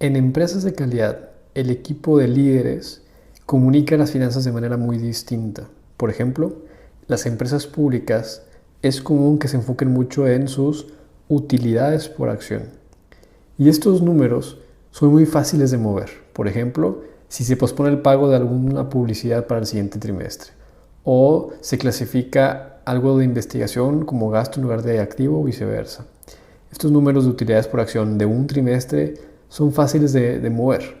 En empresas de calidad, el equipo de líderes comunica las finanzas de manera muy distinta. Por ejemplo, las empresas públicas es común que se enfoquen mucho en sus utilidades por acción. Y estos números son muy fáciles de mover. Por ejemplo, si se pospone el pago de alguna publicidad para el siguiente trimestre, o se clasifica algo de investigación como gasto en lugar de activo o viceversa. Estos números de utilidades por acción de un trimestre son fáciles de mover,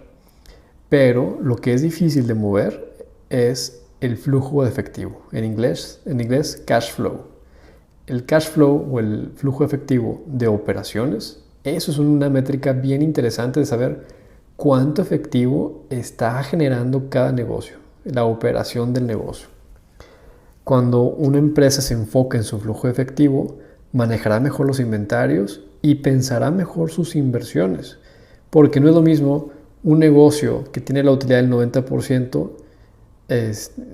pero lo que es difícil de mover es el flujo de efectivo, en inglés cash flow. El cash flow o el flujo efectivo de operaciones, eso es una métrica bien interesante de saber cuánto efectivo está generando cada negocio, la operación del negocio. Cuando una empresa se enfoca en su flujo efectivo, manejará mejor los inventarios y pensará mejor sus inversiones, porque no es lo mismo un negocio que tiene la utilidad del 90%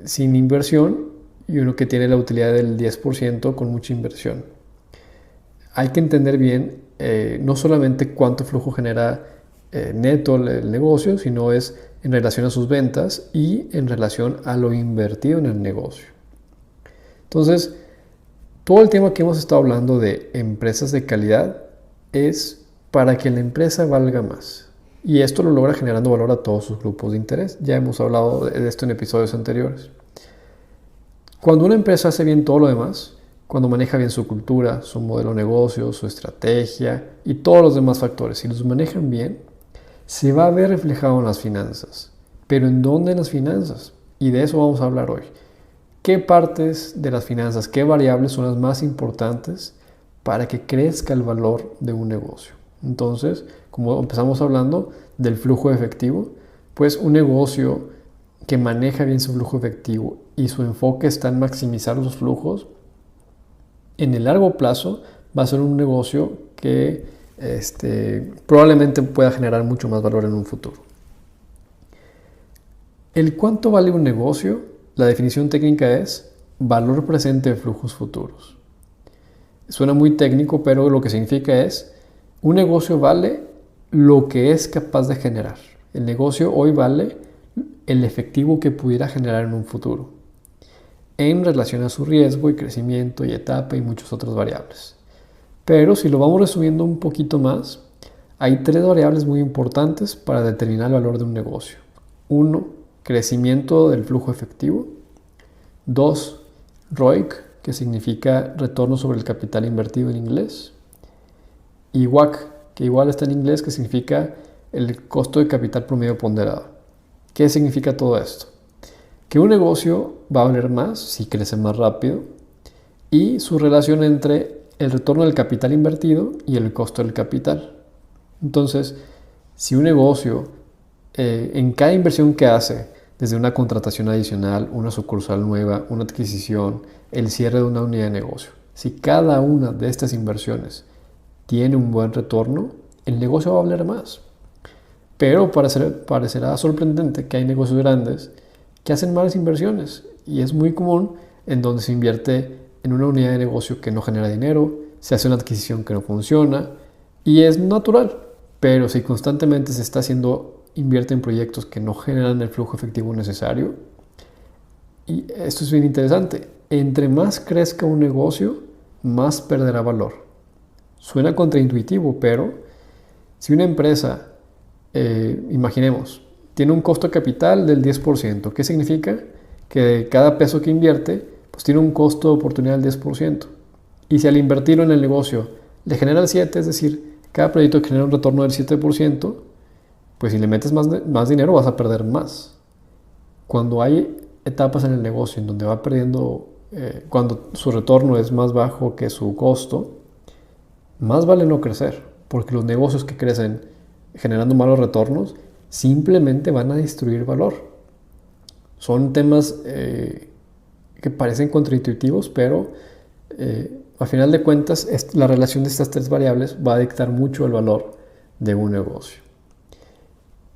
sin inversión y uno que tiene la utilidad del 10% con mucha inversión. Hay que entender bien no solamente cuánto flujo genera neto el negocio, sino es en relación a sus ventas y en relación a lo invertido en el negocio. Entonces, todo el tema que hemos estado hablando de empresas de calidad es para que la empresa valga más. Y esto lo logra generando valor a todos sus grupos de interés. Ya hemos hablado de esto en episodios anteriores. Cuando una empresa hace bien todo lo demás, cuando maneja bien su cultura, su modelo de negocio, su estrategia y todos los demás factores, si los manejan bien, se va a ver reflejado en las finanzas. ¿Pero en dónde en las finanzas? Y de eso vamos a hablar hoy. ¿Qué partes de las finanzas, qué variables son las más importantes para que crezca el valor de un negocio? Entonces, como empezamos hablando del flujo efectivo, pues un negocio que maneja bien su flujo efectivo y su enfoque está en maximizar los flujos, en el largo plazo va a ser un negocio que probablemente pueda generar mucho más valor en un futuro. ¿El cuánto vale un negocio? La definición técnica es valor presente de flujos futuros. Suena muy técnico, pero lo que significa es un negocio vale lo que es capaz de generar. El negocio hoy vale el efectivo que pudiera generar en un futuro, en relación a su riesgo y crecimiento y etapa y muchas otras variables. Pero si lo vamos resumiendo un poquito más, hay tres variables muy importantes para determinar el valor de un negocio. 1, crecimiento del flujo efectivo. 2, ROIC, que significa retorno sobre el capital invertido en inglés. Y WACC, que igual está en inglés, que significa el costo de capital promedio ponderado. ¿Qué significa todo esto? Que un negocio va a valer más si crece más rápido y su relación entre el retorno del capital invertido y el costo del capital. Entonces, si un negocio en cada inversión que hace, desde una contratación adicional, una sucursal nueva, una adquisición, el cierre de una unidad de negocio, si cada una de estas inversiones tiene un buen retorno, el negocio va a valer más. Pero parecerá sorprendente que hay negocios grandes que hacen malas inversiones y es muy común en donde se invierte en una unidad de negocio que no genera dinero, se hace una adquisición que no funciona y es natural, pero si constantemente se está invierte en proyectos que no generan el flujo efectivo necesario, y esto es bien interesante, entre más crezca un negocio, más perderá valor. Suena contraintuitivo, pero si una empresa, imaginemos, tiene un costo de capital del 10%, ¿qué significa? Que de cada peso que invierte, pues tiene un costo de oportunidad del 10%. Y si al invertirlo en el negocio le genera el 7%, es decir, cada proyecto que genera un retorno del 7%, pues si le metes más dinero vas a perder más. Cuando hay etapas en el negocio en donde va perdiendo, cuando su retorno es más bajo que su costo, más vale no crecer, porque los negocios que crecen generando malos retornos simplemente van a destruir valor. Son temas que parecen contraintuitivos, pero a final de cuentas la relación de estas tres variables va a dictar mucho el valor de un negocio.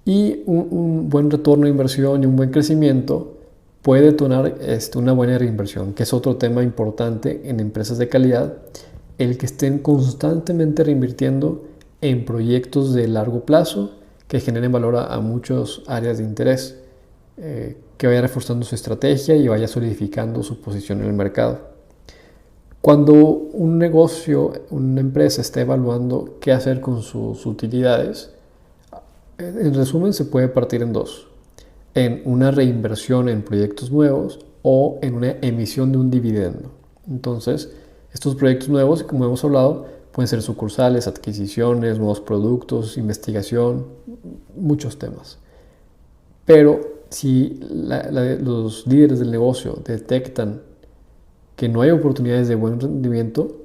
Y un buen retorno de inversión y un buen crecimiento puede detonar una buena reinversión, que es otro tema importante en empresas de calidad, el que estén constantemente reinvirtiendo en proyectos de largo plazo que generen valor a muchas áreas de interés, que vaya reforzando su estrategia y vaya solidificando su posición en el mercado. Cuando un negocio, una empresa está evaluando qué hacer con sus utilidades, en resumen se puede partir en dos: en una reinversión en proyectos nuevos o en una emisión de un dividendo. Entonces, estos proyectos nuevos, como hemos hablado, pueden ser sucursales, adquisiciones, nuevos productos, investigación, muchos temas. Pero si los líderes del negocio detectan que no hay oportunidades de buen rendimiento,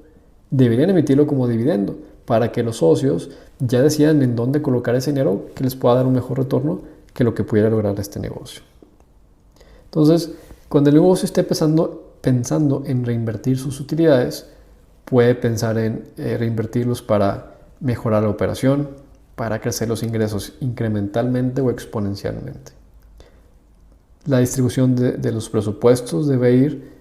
deberían emitirlo como dividendo para que los socios ya decidan en dónde colocar ese dinero que les pueda dar un mejor retorno que lo que pudiera lograr este negocio. Entonces, cuando el negocio esté pensando en reinvertir sus utilidades, puede pensar en reinvertirlos para mejorar la operación, para crecer los ingresos incrementalmente o exponencialmente. La distribución de los presupuestos debe ir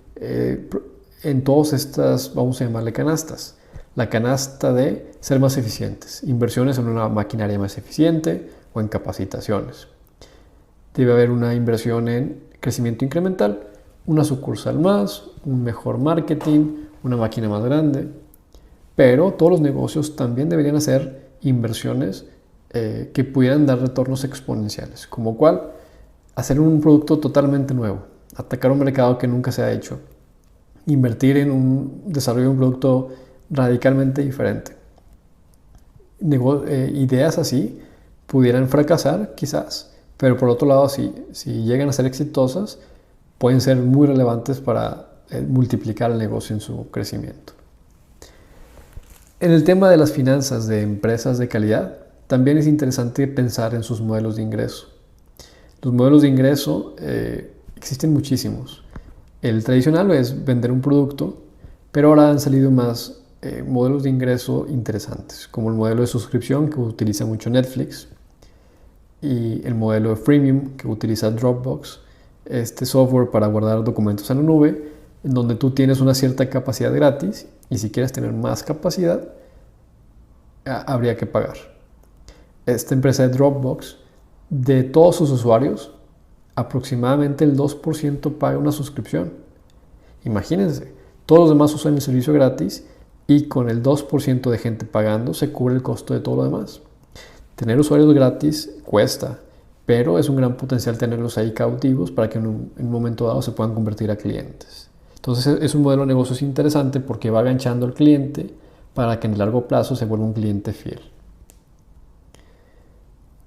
en todas estas, vamos a llamarle canastas. La canasta de ser más eficientes, inversiones en una maquinaria más eficiente o en capacitaciones. Debe haber una inversión en crecimiento incremental, una sucursal más, un mejor marketing, una máquina más grande. Pero todos los negocios también deberían hacer inversiones que pudieran dar retornos exponenciales, como cuál, hacer un producto totalmente nuevo, atacar un mercado que nunca se ha hecho, invertir en un desarrollo de un producto radicalmente diferente. Ideas así pudieran fracasar quizás, pero por otro lado, si llegan a ser exitosas, pueden ser muy relevantes para multiplicar el negocio en su crecimiento. En el tema de las finanzas de empresas de calidad, también es interesante pensar en sus modelos de ingreso. Los modelos de ingreso existen muchísimos. El tradicional es vender un producto, pero ahora han salido más modelos de ingreso interesantes, como el modelo de suscripción que utiliza mucho Netflix y el modelo de freemium que utiliza Dropbox, este software para guardar documentos en la nube, en donde tú tienes una cierta capacidad gratis y si quieres tener más capacidad, habría que pagar. Esta empresa de Dropbox, de todos sus usuarios, aproximadamente el 2% paga una suscripción. Imagínense, todos los demás usan el servicio gratis y con el 2% de gente pagando se cubre el costo de todo lo demás. Tener usuarios gratis cuesta, pero es un gran potencial tenerlos ahí cautivos para que en un momento dado se puedan convertir a clientes. Entonces es un modelo de negocios interesante porque va aganchando al cliente para que en el largo plazo se vuelva un cliente fiel.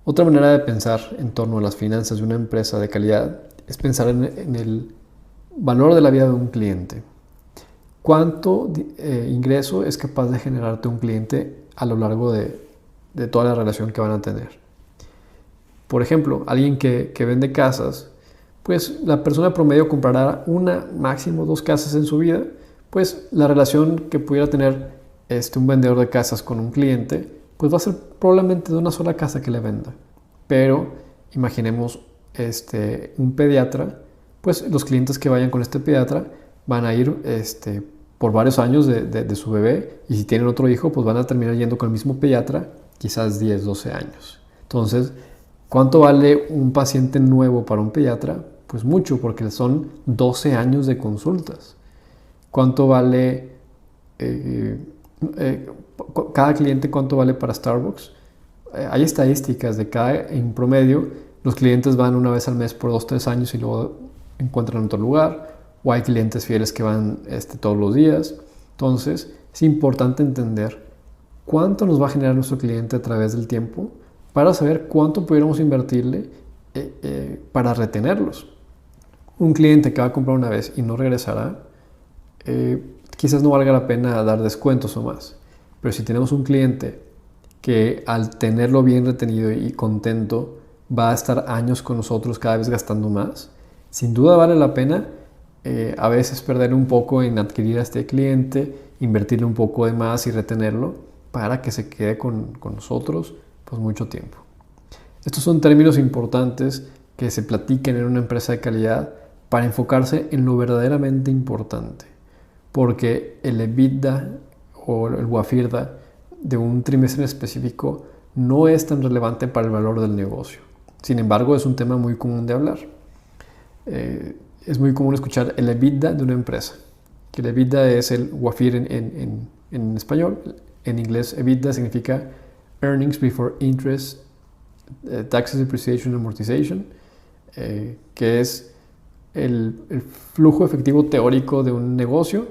Otra manera de pensar en torno a las finanzas de una empresa de calidad es pensar en el valor de la vida de un cliente. ¿Cuánto ingreso es capaz de generarte un cliente a lo largo de toda la relación que van a tener? Por ejemplo, alguien que vende casas, pues la persona promedio comprará una, máximo 2 casas en su vida, pues la relación que pudiera tener un vendedor de casas con un cliente, pues va a ser probablemente de una sola casa que le venda. Pero imaginemos un pediatra, pues los clientes que vayan con este pediatra van a ir por varios años de su bebé, y si tienen otro hijo, pues van a terminar yendo con el mismo pediatra quizás 10, 12 años. Entonces, ¿cuánto vale un paciente nuevo para un pediatra? Pues mucho, porque son 12 años de consultas. ¿Cuánto vale cada cliente? ¿Cuánto vale para Starbucks? Hay estadísticas de en promedio, los clientes van una vez al mes por 2-3 años y luego encuentran otro lugar, o hay clientes fieles que van todos los días. Entonces, es importante entender cuánto nos va a generar nuestro cliente a través del tiempo para saber cuánto pudiéramos invertirle para retenerlos. Un cliente que va a comprar una vez y no regresará, quizás no valga la pena dar descuentos o más. Pero si tenemos un cliente que al tenerlo bien retenido y contento va a estar años con nosotros cada vez gastando más, sin duda vale la pena a veces perder un poco en adquirir a este cliente, invertirle un poco de más y retenerlo para que se quede con nosotros pues mucho tiempo. Estos son términos importantes que se platiquen en una empresa de calidad para enfocarse en lo verdaderamente importante, porque el EBITDA o el WAFIRDA de un trimestre en específico no es tan relevante para el valor del negocio. Sin embargo, es un tema muy común de hablar. Es muy común escuchar el EBITDA de una empresa, que el EBITDA es el WAFIR en español. En inglés, EBITDA significa Earnings Before Interest, Taxes, Depreciation, Amortization, que es el flujo efectivo teórico de un negocio,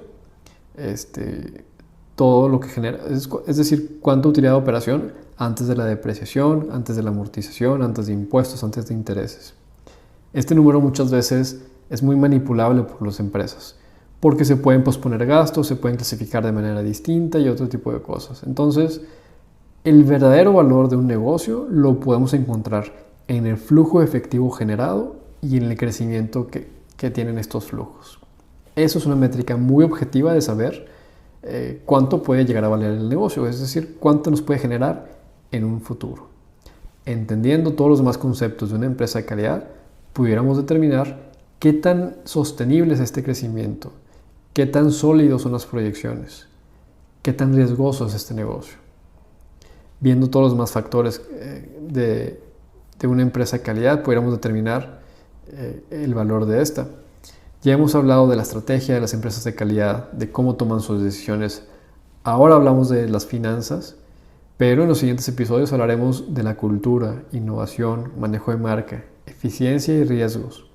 todo lo que genera, es decir, cuánta utilidad de operación antes de la depreciación, antes de la amortización, antes de impuestos, antes de intereses. Este número muchas veces es muy manipulable por las empresas, porque se pueden posponer gastos, se pueden clasificar de manera distinta y otro tipo de cosas. Entonces, el verdadero valor de un negocio lo podemos encontrar en el flujo efectivo generado y en el crecimiento que tienen estos flujos. Eso es una métrica muy objetiva de saber cuánto puede llegar a valer el negocio, es decir, cuánto nos puede generar en un futuro. Entendiendo todos los demás conceptos de una empresa de calidad, pudiéramos determinar qué tan sostenible es este crecimiento, qué tan sólidos son las proyecciones, qué tan riesgoso es este negocio. Viendo todos los demás factores de una empresa de calidad, pudiéramos determinar el valor de esta. Ya hemos hablado de la estrategia de las empresas de calidad, de cómo toman sus decisiones. Ahora hablamos de las finanzas, pero en los siguientes episodios hablaremos de la cultura, innovación, manejo de marca, eficiencia y riesgos.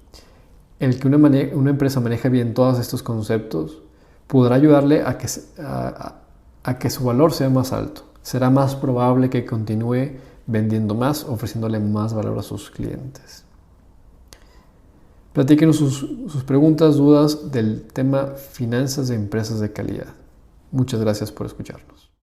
El que una empresa maneje bien todos estos conceptos podrá ayudarle a que su valor sea más alto. Será más probable que continúe vendiendo más, ofreciéndole más valor a sus clientes. Platíquenos sus preguntas, dudas del tema finanzas de empresas de calidad. Muchas gracias por escucharnos.